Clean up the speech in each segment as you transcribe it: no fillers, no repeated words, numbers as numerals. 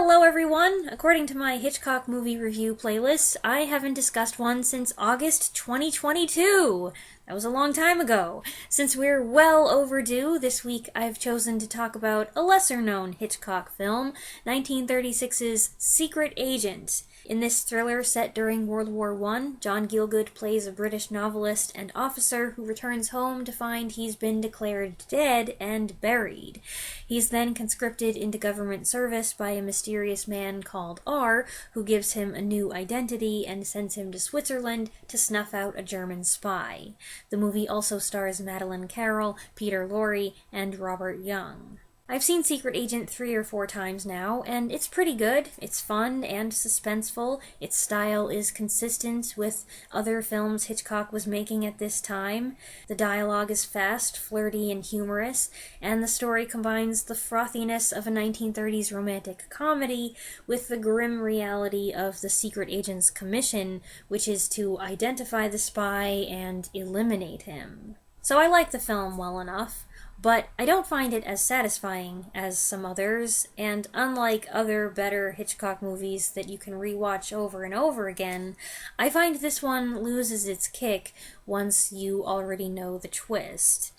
Hello everyone! According to my Hitchcock movie review playlist, I haven't discussed one since August 2022! That was a long time ago. Since we're well overdue, this week I've chosen to talk about a lesser-known Hitchcock film, 1936's Secret Agent. In this thriller set during World War I, John Gielgud plays a British novelist and officer who returns home to find he's been declared dead and buried. He's then conscripted into government service by a mysterious man called R, who gives him a new identity and sends him to Switzerland to snuff out a German spy. The movie also stars Madeleine Carroll, Peter Lorre, and Robert Young. I've seen Secret Agent 3 or 4 times now, and it's pretty good. It's fun and suspenseful. Its style is consistent with other films Hitchcock was making at this time. The dialogue is fast, flirty, and humorous, and the story combines the frothiness of a 1930s romantic comedy with the grim reality of the secret agent's commission, which is to identify the spy and eliminate him. So I like the film well enough, but I don't find it as satisfying as some others, and unlike other better Hitchcock movies that you can rewatch over and over again, I find this one loses its kick once you already know the twist.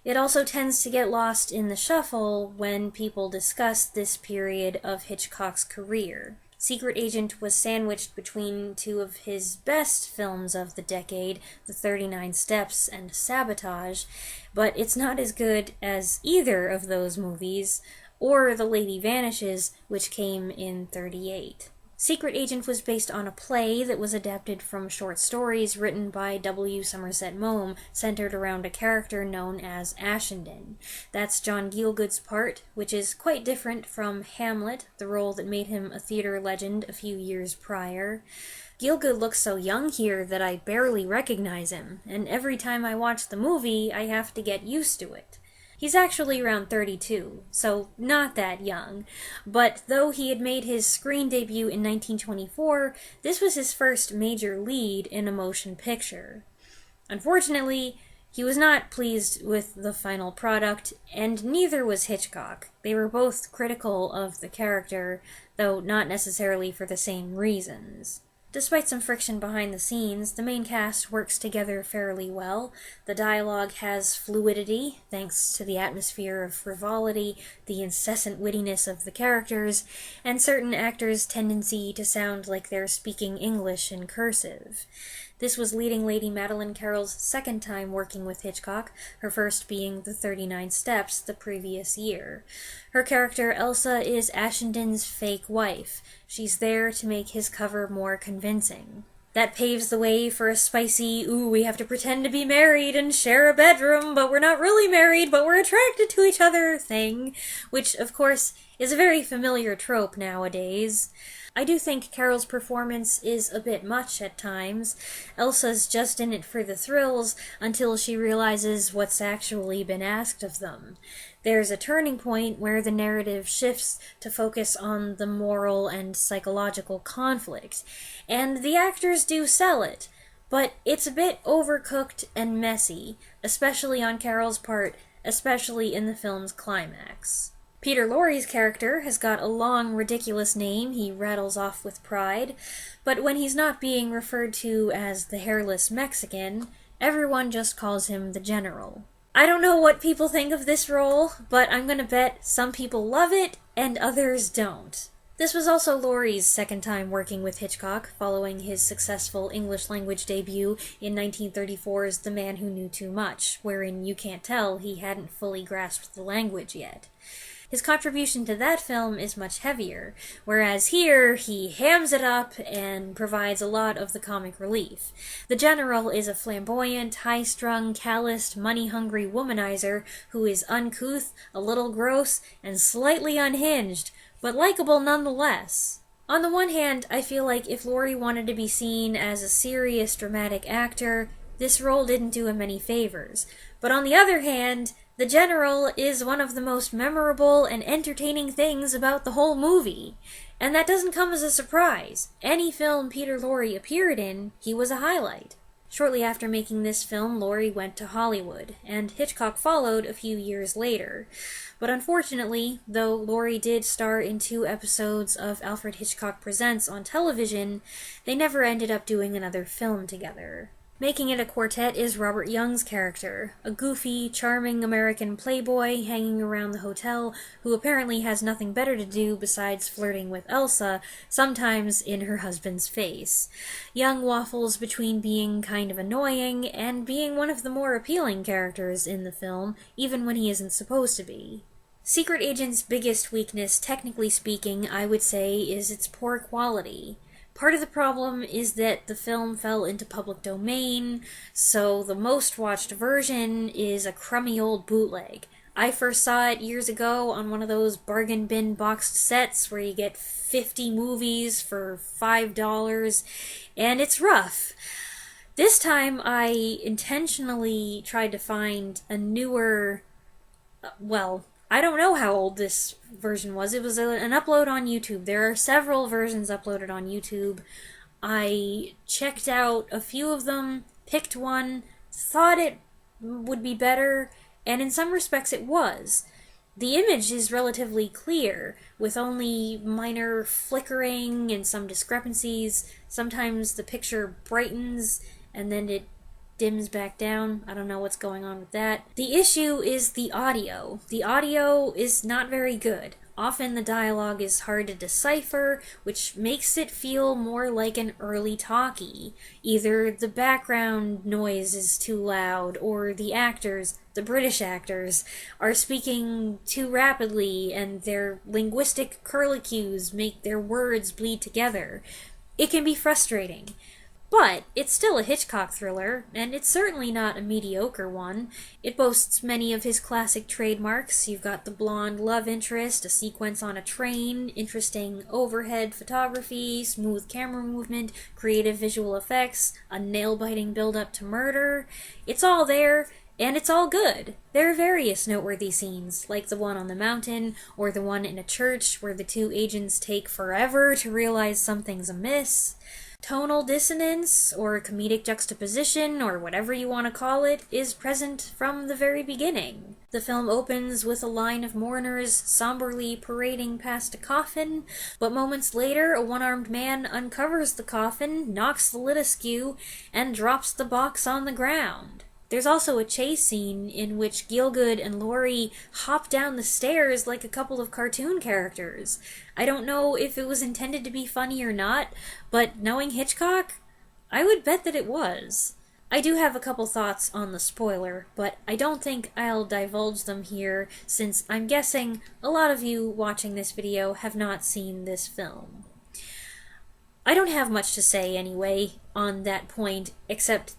It also tends to get lost in the shuffle when people discuss this period of Hitchcock's career. Secret Agent was sandwiched between two of his best films of the decade, The 39 Steps and Sabotage, but it's not as good as either of those movies, or The Lady Vanishes, which came in '38. Secret Agent was based on a play that was adapted from short stories written by W. Somerset Maugham, centered around a character known as Ashendon. That's John Gielgud's part, which is quite different from Hamlet, the role that made him a theater legend a few years prior. Gielgud looks so young here that I barely recognize him, and every time I watch the movie, I have to get used to it. He's actually around 32, so not that young, but though he had made his screen debut in 1924, this was his first major lead in a motion picture. Unfortunately, he was not pleased with the final product, and neither was Hitchcock. They were both critical of the character, though not necessarily for the same reasons. Despite some friction behind the scenes, the main cast works together fairly well. The dialogue has fluidity, thanks to the atmosphere of frivolity, the incessant wittiness of the characters, and certain actors' tendency to sound like they're speaking English in cursive. This was leading lady Madeleine Carroll's second time working with Hitchcock, her first being The 39 Steps the previous year. Her character, Elsa, is Ashendon's fake wife. She's there to make his cover more convincing. That paves the way for a spicy, ooh, we have to pretend to be married and share a bedroom, but we're not really married, but we're attracted to each other thing, which, of course, is a very familiar trope nowadays. I do think Carroll's performance is a bit much at times. Elsa's just in it for the thrills until she realizes what's actually been asked of them. There's a turning point where the narrative shifts to focus on the moral and psychological conflict, and the actors do sell it, but it's a bit overcooked and messy, especially on Carroll's part, especially in the film's climax. Peter Lorre's character has got a long, ridiculous name he rattles off with pride, but when he's not being referred to as the hairless Mexican, everyone just calls him the General. I don't know what people think of this role, but I'm gonna bet some people love it and others don't. This was also Lorre's second time working with Hitchcock, following his successful English-language debut in 1934's The Man Who Knew Too Much, wherein you can't tell he hadn't fully grasped the language yet. His contribution to that film is much heavier, whereas here he hams it up and provides a lot of the comic relief. The General is a flamboyant, high-strung, calloused, money-hungry womanizer who is uncouth, a little gross, and slightly unhinged, but likable nonetheless. On the one hand, I feel like if Lorre wanted to be seen as a serious, dramatic actor, this role didn't do him any favors. But on the other hand, the General is one of the most memorable and entertaining things about the whole movie. And that doesn't come as a surprise. Any film Peter Lorre appeared in, he was a highlight. Shortly after making this film, Laurie went to Hollywood, and Hitchcock followed a few years later. But unfortunately, though Laurie did star in 2 episodes of Alfred Hitchcock Presents on television, they never ended up doing another film together. Making it a quartet is Robert Young's character, a goofy, charming American playboy hanging around the hotel who apparently has nothing better to do besides flirting with Elsa, sometimes in her husband's face. Young waffles between being kind of annoying and being one of the more appealing characters in the film, even when he isn't supposed to be. Secret Agent's biggest weakness, technically speaking, I would say, is its poor quality. Part of the problem is that the film fell into public domain, so the most watched version is a crummy old bootleg. I first saw it years ago on one of those bargain bin boxed sets where you get 50 movies for $5, and it's rough. This time I intentionally tried to find a newer, I don't know how old this version was. It was an upload on YouTube. There are several versions uploaded on YouTube. I checked out a few of them, picked one, thought it would be better, and in some respects it was. The image is relatively clear, with only minor flickering and some discrepancies. Sometimes the picture brightens, and then it dims back down. I don't know what's going on with that. The issue is the audio. The audio is not very good. Often the dialogue is hard to decipher, which makes it feel more like an early talkie. Either the background noise is too loud, or the actors, the British actors, are speaking too rapidly, and their linguistic curlicues make their words bleed together. It can be frustrating. But it's still a Hitchcock thriller, and it's certainly not a mediocre one. It boasts many of his classic trademarks. You've got the blonde love interest, a sequence on a train, interesting overhead photography, smooth camera movement, creative visual effects, a nail-biting build-up to murder. It's all there, and it's all good. There are various noteworthy scenes, like the one on the mountain, or the one in a church where the 2 agents take forever to realize something's amiss. Tonal dissonance, or comedic juxtaposition, or whatever you want to call it, is present from the very beginning. The film opens with a line of mourners somberly parading past a coffin, but moments later a one-armed man uncovers the coffin, knocks the lid askew, and drops the box on the ground. There's also a chase scene in which Gielgud and Laurie hop down the stairs like a couple of cartoon characters. I don't know if it was intended to be funny or not, but knowing Hitchcock, I would bet that it was. I do have a couple thoughts on the spoiler, but I don't think I'll divulge them here since I'm guessing a lot of you watching this video have not seen this film. I don't have much to say anyway on that point, except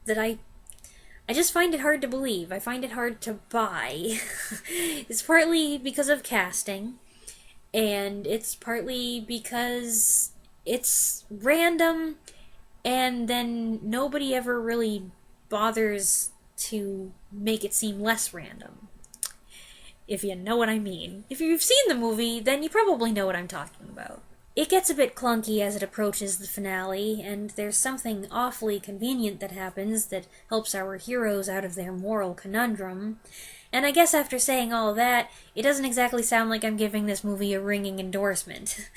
that I just find it hard to believe. I find it hard to buy. It's partly because of casting, and it's partly because it's random, and then nobody ever really bothers to make it seem less random. If you know what I mean. If you've seen the movie, then you probably know what I'm talking about. It gets a bit clunky as it approaches the finale, and there's something awfully convenient that happens that helps our heroes out of their moral conundrum. And I guess after saying all that, it doesn't exactly sound like I'm giving this movie a ringing endorsement.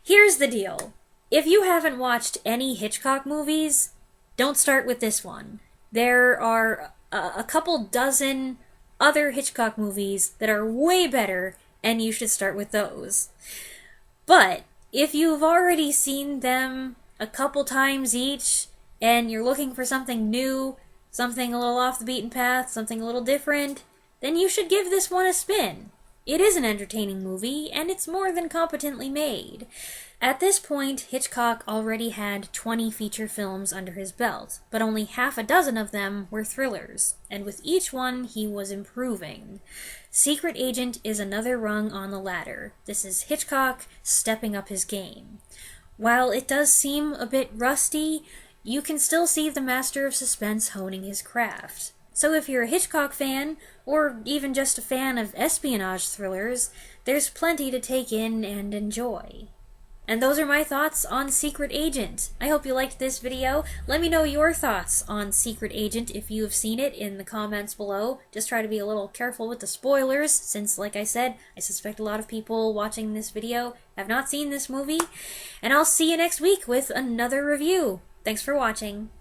Here's the deal. If you haven't watched any Hitchcock movies, don't start with this one. There are a couple dozen other Hitchcock movies that are way better, and you should start with those. But if you've already seen them a couple times each, and you're looking for something new, something a little off the beaten path, something a little different, then you should give this one a spin. It is an entertaining movie, and it's more than competently made. At this point, Hitchcock already had 20 feature films under his belt, but only half a dozen of them were thrillers, and with each one he was improving. Secret Agent is another rung on the ladder. This is Hitchcock stepping up his game. While it does seem a bit rusty, you can still see the master of suspense honing his craft. So if you're a Hitchcock fan, or even just a fan of espionage thrillers, there's plenty to take in and enjoy. And those are my thoughts on Secret Agent. I hope you liked this video. Let me know your thoughts on Secret Agent if you have seen it in the comments below. Just try to be a little careful with the spoilers, since, like I said, I suspect a lot of people watching this video have not seen this movie. And I'll see you next week with another review. Thanks for watching.